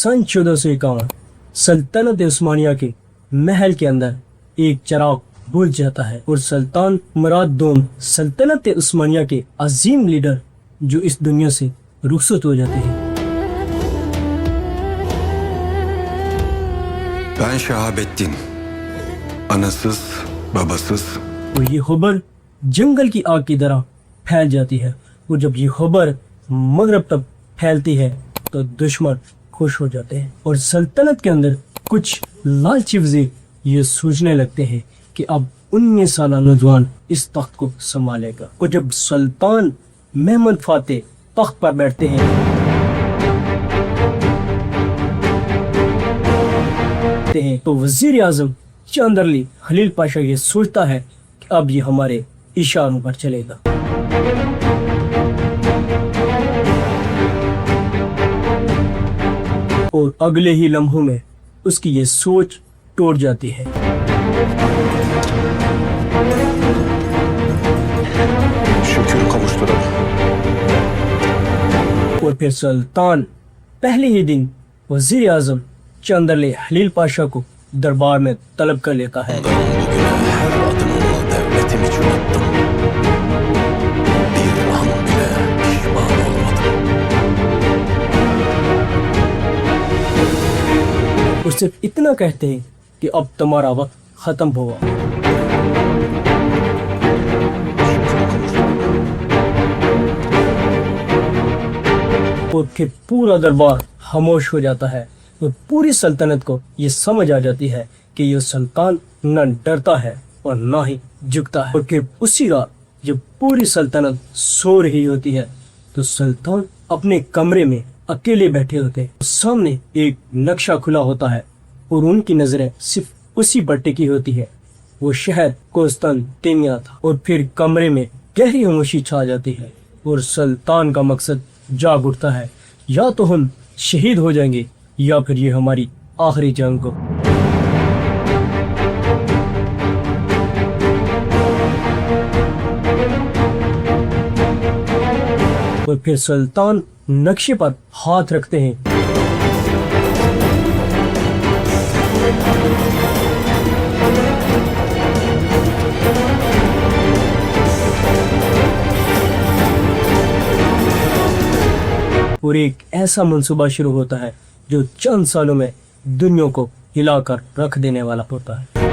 सन 1451 सल्तनत उस्मानिया के महल के अंदर एक चिराग बुझ जाता है और सुल्तान मुराद दोम सल्तनत उस्मानिया के अजीम लीडर जो इस दुनिया से रुखसत हो जाते हैं। Ben Şahabettin. Anasız, babasız. और ये खबर जंगल की आग की तरह फैल जाती है और जब ये खबर मगरब तक फैलती है तो दुश्मन खुश हो जाते हैं और सल्तनत के अंदर कुछ लालची वज़ीर ये सोचने लगते हैं कि अब 19 साल नौजवान इस तख्त को संभालेगा। और जब सुल्तान महमूद फातेह तख्त पर बैठते हैं तो वजीर आजम चंदरली खलील पाशा ये सोचता है कि अब ये हमारे इशारों पर चलेगा। और अगले ही लम्हों में उसकी ये सोच टूट जाती है। Şükür kavuşturalım. और फिर सुल्तान पहले ही दिन वजीर आजम चंदरली खलील पाशा को दरबार में तलब कर लेता है। Bugüne her adımımı devletim için attım. Bir an bile pişman olmadım. और सिर्फ इतना कहते हैं कि अब तुम्हारा वक्त खत्म हुआ। और फिर पूरा दरबार खामोश हो जाता है और पूरी सल्तनत को ये समझ आ जाती है कि ये सुल्तान न डरता है और ना ही झुकता है। और फिर उसी रात जब पूरी सल्तनत सो रही होती है तो सुल्तान अपने कमरे में अकेले बैठे होते हैं। सामने एक नक्शा खुला होता है और उनकी नजरें सिर्फ उसी पर टिकी होती है। वो शहर कुस्तांतिनिया था। और फिर कमरे में गहरी खामोशी छा जाती है और सुल्तान का मकसद जाग उठता है, या तो हम शहीद हो जाएंगे या फिर ये हमारी आखिरी जंग को। और फिर सुल्तान नक्शे पर हाथ रखते हैं और एक ऐसा मंसूबा शुरू होता है जो चंद सालों में दुनिया को हिलाकर रख देने वाला होता है।